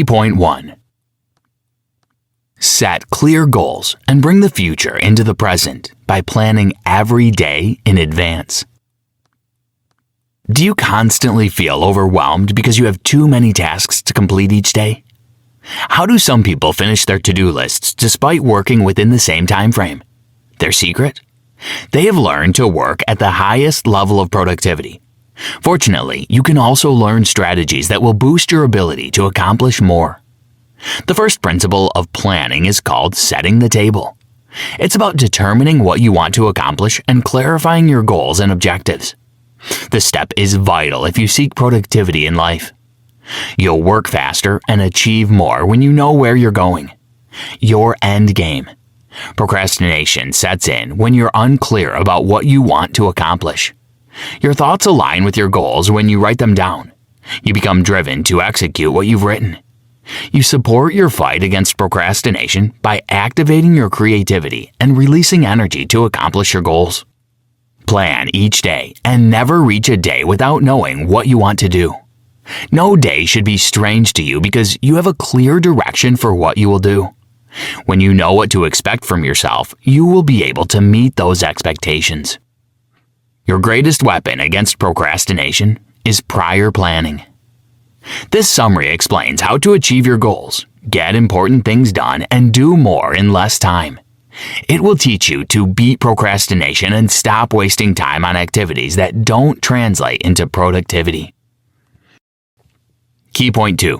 Point 1. Set clear goals and bring the future into the present by planning every day in advance. Do you constantly feel overwhelmed because you have too many tasks to complete each day? How do some people finish their to-do lists despite working within the same time frame? Their secret? They have learned to work at the highest level of productivity. Fortunately, you can also learn strategies that will boost your ability to accomplish more. The first principle of planning is called setting the table. It's about determining what you want to accomplish and clarifying your goals and objectives. This step is vital if you seek productivity in life. You'll work faster and achieve more when you know where you're going. Your end game. Procrastination sets in when you're unclear about what you want to accomplish. Your thoughts align with your goals when you write them down. You become driven to execute what you've written. You support your fight against procrastination by activating your creativity and releasing energy to accomplish your goals. Plan each day and never reach a day without knowing what you want to do. No day should be strange to you because you have a clear direction for what you will do. When you know what to expect from yourself, you will be able to meet those expectations. Your greatest weapon against procrastination is prior planning. This summary explains how to achieve your goals, get important things done, and do more in less time. It will teach you to beat procrastination and stop wasting time on activities that don't translate into productivity. Key point 2.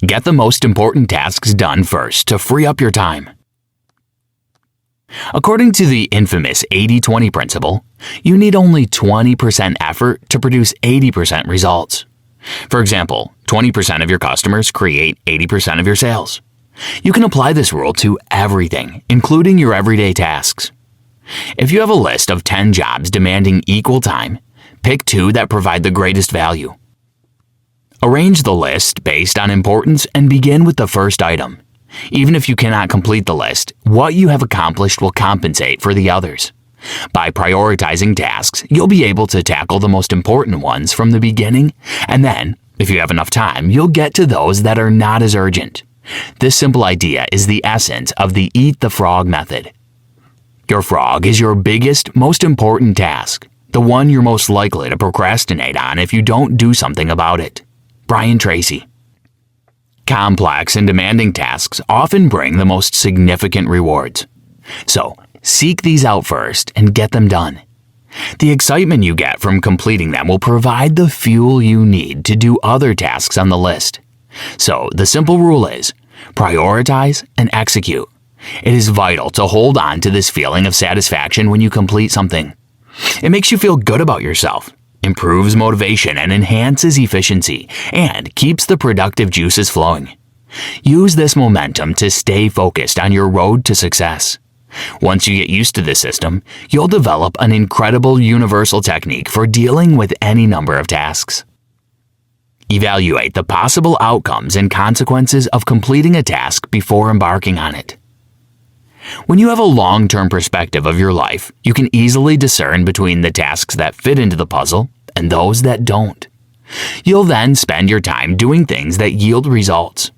Get the most important tasks done first to free up your time. According to the infamous 80-20 principle, you need only 20% effort to produce 80% results. For example, 20% of your customers create 80% of your sales. You can apply this rule to everything, including your everyday tasks. If you have a list of 10 jobs demanding equal time, pick 2 that provide the greatest value. Arrange the list based on importance and begin with the first item. Even if you cannot complete the list, what you have accomplished will compensate for the others. By prioritizing tasks, you'll be able to tackle the most important ones from the beginning, and then, if you have enough time, you'll get to those that are not as urgent. This simple idea is the essence of the Eat the Frog method. Your frog is your biggest, most important task, the one you're most likely to procrastinate on if you don't do something about it. Brian Tracy. Complex and demanding tasks often bring the most significant rewards. So, seek these out first and get them done. The excitement you get from completing them will provide the fuel you need to do other tasks on the list. So, the simple rule is, prioritize and execute. It is vital to hold on to this feeling of satisfaction when you complete something. It makes you feel good about yourself, improves motivation and enhances efficiency, and keeps the productive juices flowing. Use this momentum to stay focused on your road to success. Once you get used to this system, you'll develop an incredible universal technique for dealing with any number of tasks. Evaluate the possible outcomes and consequences of completing a task before embarking on it. When you have a long-term perspective of your life, you can easily discern between the tasks that fit into the puzzle and those that don't. You'll then spend your time doing things that yield results.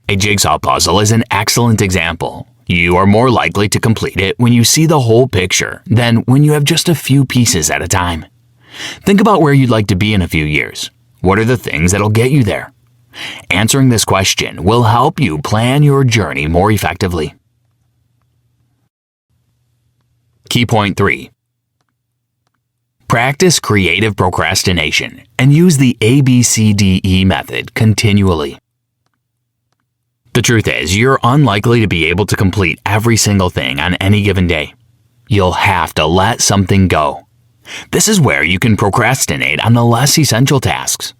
A jigsaw puzzle is an excellent example. You are more likely to complete it when you see the whole picture than when you have just a few pieces at a time. Think about where you'd like to be in a few years. What are the things that'll get you there? Answering this question will help you plan your journey more effectively. Key point 3. Practice creative procrastination and use the ABCDE method continually. The truth is, you're unlikely to be able to complete every single thing on any given day. You'll have to let something go. This is where you can procrastinate on the less essential tasks.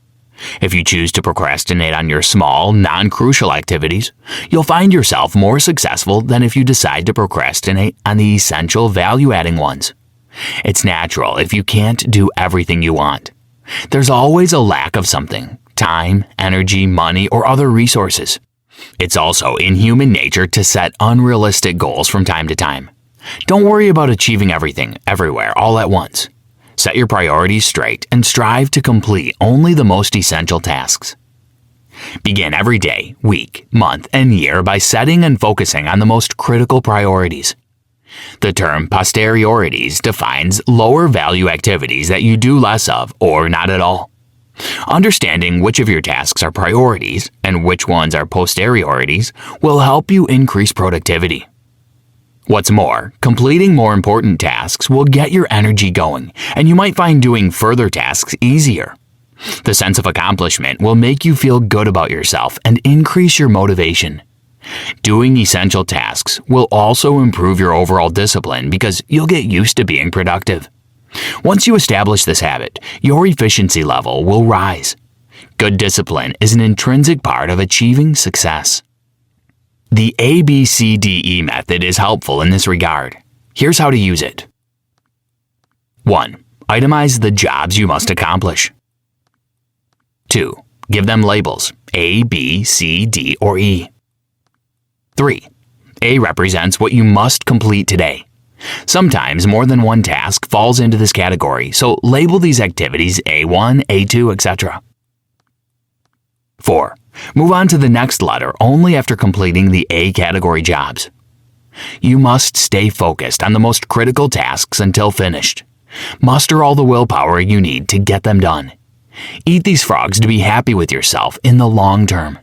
If you choose to procrastinate on your small, non-crucial activities, you'll find yourself more successful than if you decide to procrastinate on the essential, value-adding ones. It's natural if you can't do everything you want. There's always a lack of something: time, energy, money, or other resources. It's also in human nature to set unrealistic goals from time to time. Don't worry about achieving everything, everywhere, all at once. Set your priorities straight and strive to complete only the most essential tasks. Begin every day, week, month, and year by setting and focusing on the most critical priorities. The term posteriorities defines lower value activities that you do less of or not at all. Understanding which of your tasks are priorities and which ones are posteriorities will help you increase productivity. What's more, completing more important tasks will get your energy going, and you might find doing further tasks easier. The sense of accomplishment will make you feel good about yourself and increase your motivation. Doing essential tasks will also improve your overall discipline because you'll get used to being productive. Once you establish this habit, your efficiency level will rise. Good discipline is an intrinsic part of achieving success. The ABCDE method is helpful in this regard. Here's how to use it. 1. Itemize the jobs you must accomplish. 2. Give them labels A, B, C, D, or E. 3. A represents what you must complete today. Sometimes more than one task falls into this category, so label these activities A1, A2, etc. 4. Move on to the next letter only after completing the A category jobs. You must stay focused on the most critical tasks until finished. Muster all the willpower you need to get them done. Eat these frogs to be happy with yourself in the long term.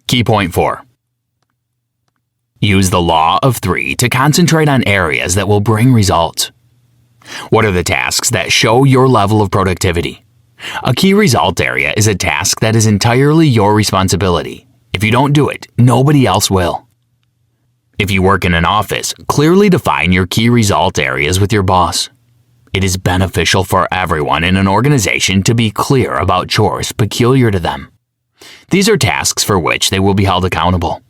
Key point 4. Use the law of 3 to concentrate on areas that will bring results. What are the tasks that show your level of productivity? A key result area is a task that is entirely your responsibility. If you don't do it, nobody else will. If you work in an office, clearly define your key result areas with your boss. It is beneficial for everyone in an organization to be clear about chores peculiar to them. These are tasks for which they will be held accountable.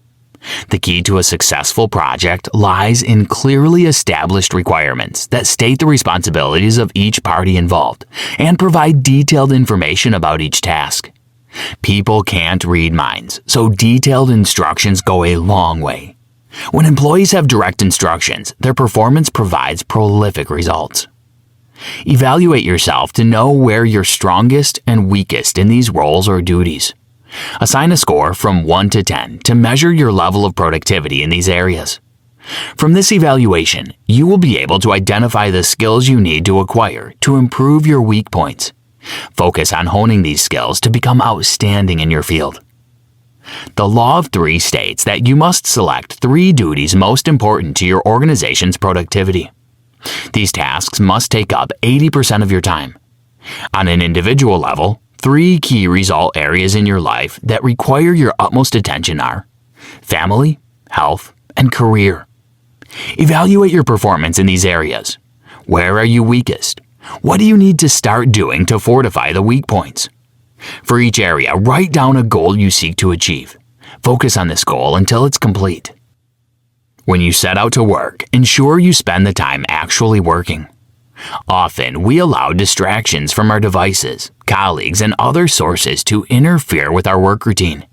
The key to a successful project lies in clearly established requirements that state the responsibilities of each party involved and provide detailed information about each task. People can't read minds, so detailed instructions go a long way. When employees have direct instructions, their performance provides prolific results. Evaluate yourself to know where you're strongest and weakest in these roles or duties. Assign a score from 1 to 10 to measure your level of productivity in these areas. From this evaluation, you will be able to identify the skills you need to acquire to improve your weak points. Focus on honing these skills to become outstanding in your field. The Law of 3 states that you must select 3 duties most important to your organization's productivity. These tasks must take up 80% of your time. On an individual level, 3 key result areas in your life that require your utmost attention are family, health, and career. Evaluate your performance in these areas. Where are you weakest? What do you need to start doing to fortify the weak points? For each area, write down a goal you seek to achieve. Focus on this goal until it's complete. When you set out to work, ensure you spend the time actually working. Often, we allow distractions from our devices, colleagues, and other sources to interfere with our work routine.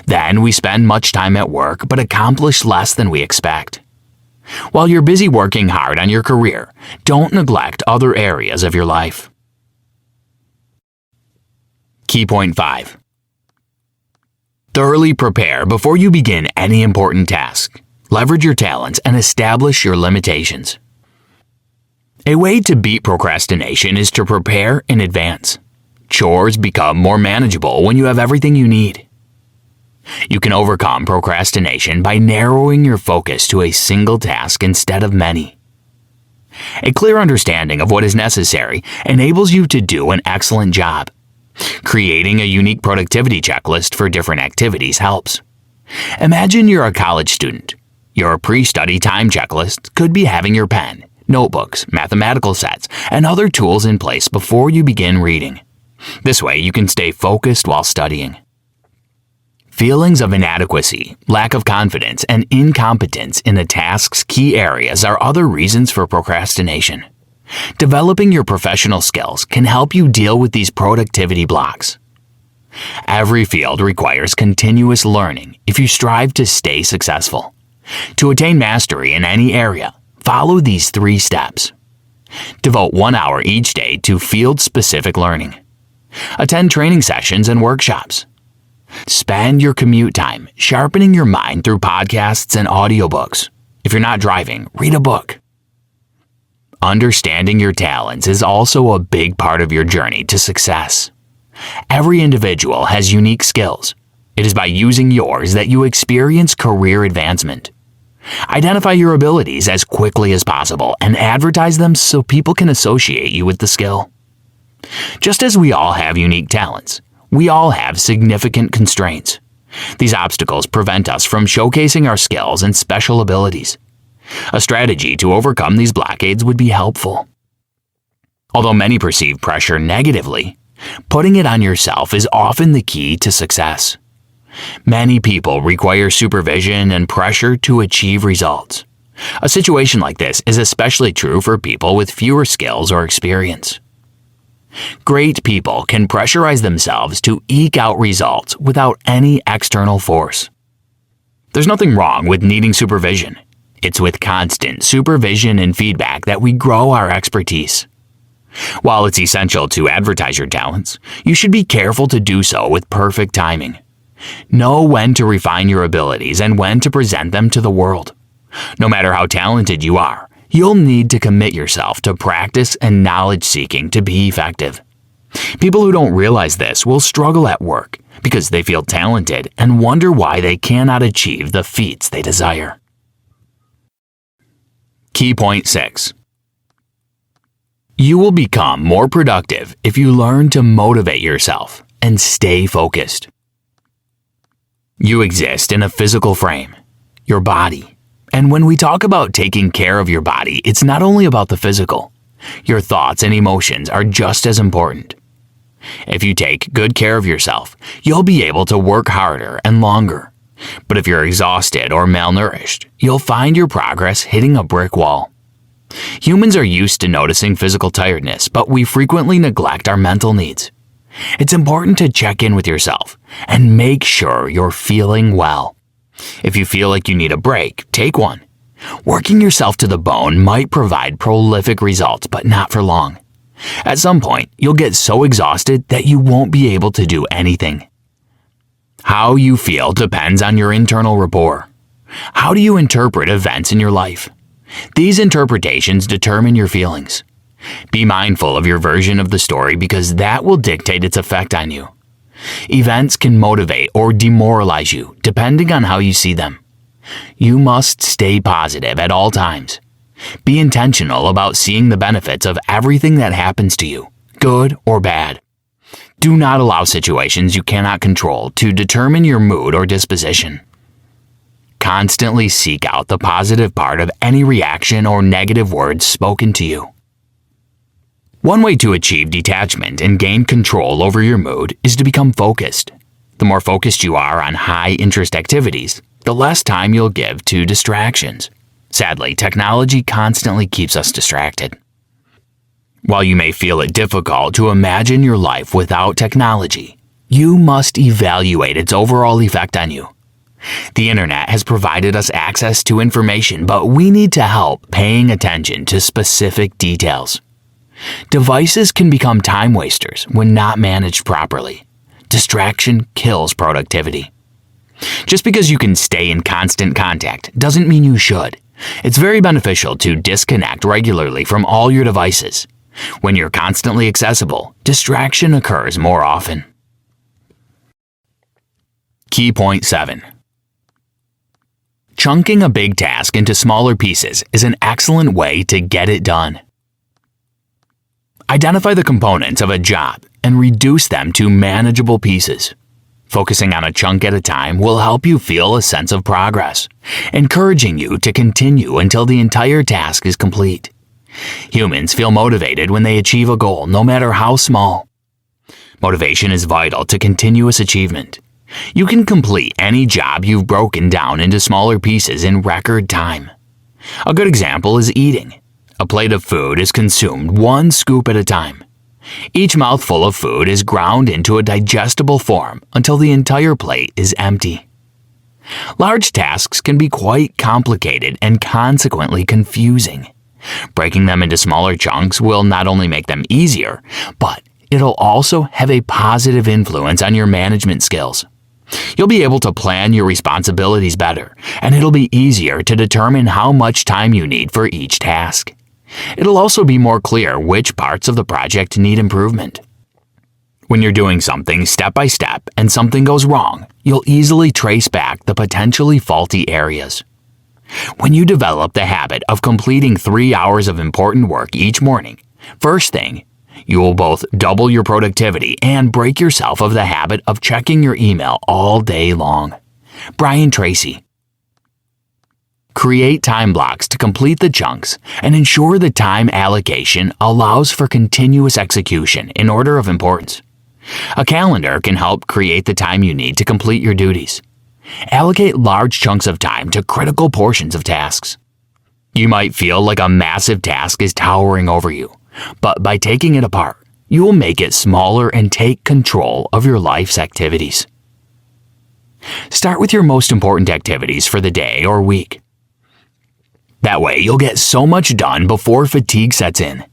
Then we spend much time at work but accomplish less than we expect. While you're busy working hard on your career, don't neglect other areas of your life. Key point 5. Thoroughly prepare before you begin any important task. Leverage your talents and establish your limitations. A way to beat procrastination is to prepare in advance. Chores become more manageable when you have everything you need. You can overcome procrastination by narrowing your focus to a single task instead of many. A clear understanding of what is necessary enables you to do an excellent job. Creating a unique productivity checklist for different activities helps. Imagine you're a college student. Your pre-study time checklist could be having your pen, notebooks, mathematical sets, and other tools in place before you begin reading. This way you can stay focused while studying. Feelings of inadequacy, lack of confidence, and incompetence in a task's key areas are other reasons for procrastination. Developing your professional skills can help you deal with these productivity blocks. Every field requires continuous learning if you strive to stay successful. To attain mastery in any area, follow these 3 steps. Devote 1 hour each day to field-specific learning. Attend training sessions and workshops. Spend your commute time sharpening your mind through podcasts and audiobooks. If you're not driving, read a book. Understanding your talents is also a big part of your journey to success. Every individual has unique skills. It is by using yours that you experience career advancement. Identify your abilities as quickly as possible and advertise them so people can associate you with the skill. Just as we all have unique talents, we all have significant constraints. These obstacles prevent us from showcasing our skills and special abilities. A strategy to overcome these blockades would be helpful. Although many perceive pressure negatively, putting it on yourself is often the key to success. Many people require supervision and pressure to achieve results. A situation like this is especially true for people with fewer skills or experience. Great people can pressurize themselves to eke out results without any external force. There's nothing wrong with needing supervision. It's with constant supervision and feedback that we grow our expertise. While it's essential to advertise your talents, you should be careful to do so with perfect timing. Know when to refine your abilities and when to present them to the world. No matter how talented you are, you'll need to commit yourself to practice and knowledge seeking to be effective. People who don't realize this will struggle at work because they feel talented and wonder why they cannot achieve the feats they desire. Key point 6. You will become more productive if you learn to motivate yourself and stay focused. You exist in a physical frame, your body. And when we talk about taking care of your body, it's not only about the physical. Your thoughts and emotions are just as important. If you take good care of yourself, you'll be able to work harder and longer. But if you're exhausted or malnourished, you'll find your progress hitting a brick wall. Humans are used to noticing physical tiredness, but we frequently neglect our mental needs. It's important to check in with yourself and make sure you're feeling well. If you feel like you need a break, take one. Working yourself to the bone might provide prolific results, but not for long. At some point, you'll get so exhausted that you won't be able to do anything. How you feel depends on your internal rapport. How do you interpret events in your life? These interpretations determine your feelings. Be mindful of your version of the story because that will dictate its effect on you. Events can motivate or demoralize you depending on how you see them. You must stay positive at all times. Be intentional about seeing the benefits of everything that happens to you, good or bad. Do not allow situations you cannot control to determine your mood or disposition. Constantly seek out the positive part of any reaction or negative words spoken to you. One way to achieve detachment and gain control over your mood is to become focused. The more focused you are on high-interest activities, the less time you'll give to distractions. Sadly, technology constantly keeps us distracted. While you may feel it difficult to imagine your life without technology, you must evaluate its overall effect on you. The internet has provided us access to information, but we need to help paying attention to specific details. Devices can become time wasters when not managed properly. Distraction kills productivity. Just because you can stay in constant contact doesn't mean you should. It's very beneficial to disconnect regularly from all your devices. When you're constantly accessible, distraction occurs more often. Key point 7. Chunking a big task into smaller pieces is an excellent way to get it done. Identify the components of a job and reduce them to manageable pieces. Focusing on a chunk at a time will help you feel a sense of progress, encouraging you to continue until the entire task is complete. Humans feel motivated when they achieve a goal, no matter how small. Motivation is vital to continuous achievement. You can complete any job you've broken down into smaller pieces in record time. A good example is eating. A plate of food is consumed one scoop at a time. Each mouthful of food is ground into a digestible form until the entire plate is empty. Large tasks can be quite complicated and consequently confusing. Breaking them into smaller chunks will not only make them easier, but it'll also have a positive influence on your management skills. You'll be able to plan your responsibilities better, and it'll be easier to determine how much time you need for each task. It'll also be more clear which parts of the project need improvement. When you're doing something step by step and something goes wrong, you'll easily trace back the potentially faulty areas. When you develop the habit of completing 3 hours of important work each morning, first thing, you will both double your productivity and break yourself of the habit of checking your email all day long. Brian Tracy. Create time blocks to complete the chunks and ensure the time allocation allows for continuous execution in order of importance. A calendar can help create the time you need to complete your duties. Allocate large chunks of time to critical portions of tasks. You might feel like a massive task is towering over you, but by taking it apart, you will make it smaller and take control of your life's activities. Start with your most important activities for the day or week. That way, you'll get so much done before fatigue sets in.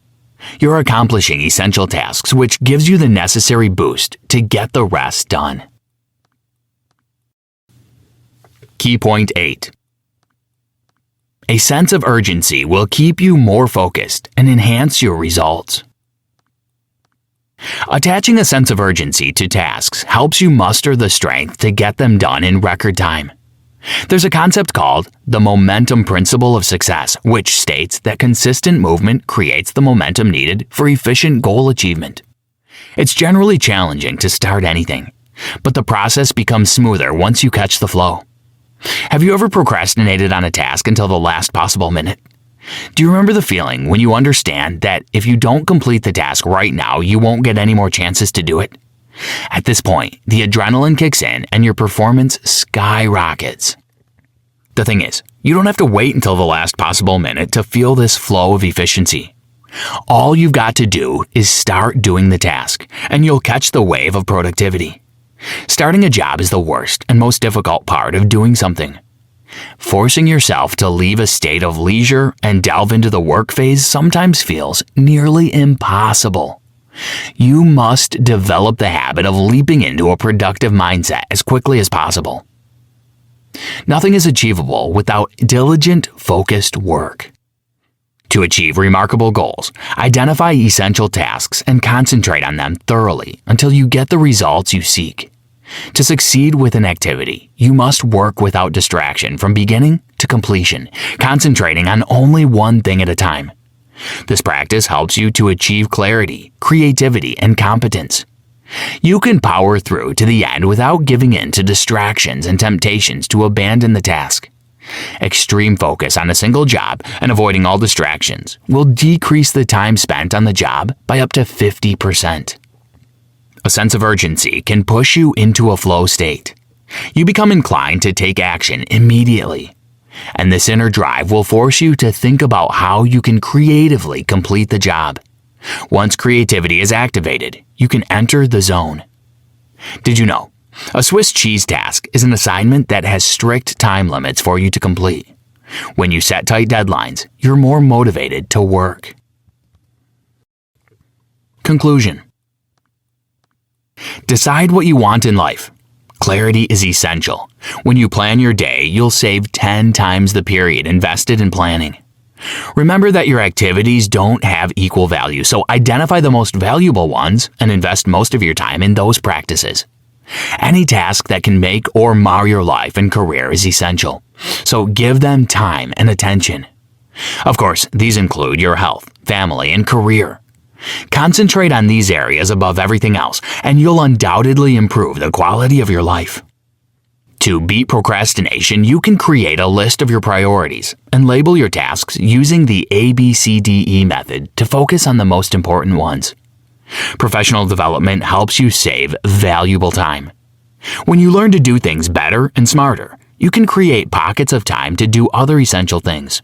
You're accomplishing essential tasks, which gives you the necessary boost to get the rest done. Key point 8. A sense of urgency will keep you more focused and enhance your results. Attaching a sense of urgency to tasks helps you muster the strength to get them done in record time. There's a concept called the momentum principle of success, which states that consistent movement creates the momentum needed for efficient goal achievement. It's generally challenging to start anything, but the process becomes smoother once you catch the flow. Have you ever procrastinated on a task until the last possible minute? Do you remember the feeling when you understand that if you don't complete the task right now, you won't get any more chances to do it? At this point, the adrenaline kicks in and your performance skyrockets. The thing is, you don't have to wait until the last possible minute to feel this flow of efficiency. All you've got to do is start doing the task, and you'll catch the wave of productivity. Starting a job is the worst and most difficult part of doing something. Forcing yourself to leave a state of leisure and delve into the work phase sometimes feels nearly impossible. You must develop the habit of leaping into a productive mindset as quickly as possible. Nothing is achievable without diligent, focused work. To achieve remarkable goals, identify essential tasks and concentrate on them thoroughly until you get the results you seek. To succeed with an activity, you must work without distraction from beginning to completion, concentrating on only one thing at a time. This practice helps you to achieve clarity, creativity, and competence. You can power through to the end without giving in to distractions and temptations to abandon the task. Extreme focus on a single job and avoiding all distractions will decrease the time spent on the job by up to 50%. A sense of urgency can push you into a flow state. You become inclined to take action immediately. And this inner drive will force you to think about how you can creatively complete the job. Once creativity is activated, you can enter the zone. Did you know? A Swiss cheese task is an assignment that has strict time limits for you to complete. When you set tight deadlines, you're more motivated to work. Conclusion. Decide what you want in life. Clarity is essential. When you plan your day, you'll save 10 times the period invested in planning. Remember that your activities don't have equal value, so identify the most valuable ones and invest most of your time in those practices. Any task that can make or mar your life and career is essential, so give them time and attention. Of course, these include your health, family, and career. Concentrate on these areas above everything else, and you'll undoubtedly improve the quality of your life. To beat procrastination, you can create a list of your priorities and label your tasks using the ABCDE method to focus on the most important ones. Professional development helps you save valuable time. When you learn to do things better and smarter, you can create pockets of time to do other essential things.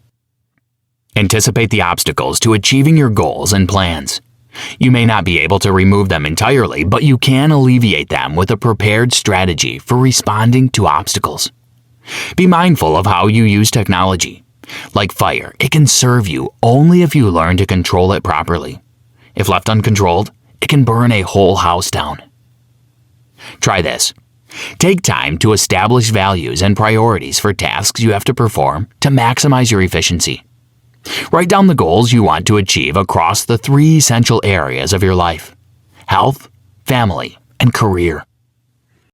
Anticipate the obstacles to achieving your goals and plans. You may not be able to remove them entirely, but you can alleviate them with a prepared strategy for responding to obstacles. Be mindful of how you use technology. Like fire, it can serve you only if you learn to control it properly. If left uncontrolled, it can burn a whole house down. Try this. Take time to establish values and priorities for tasks you have to perform to maximize your efficiency. Write down the goals you want to achieve across the 3 essential areas of your life: health, family, and career.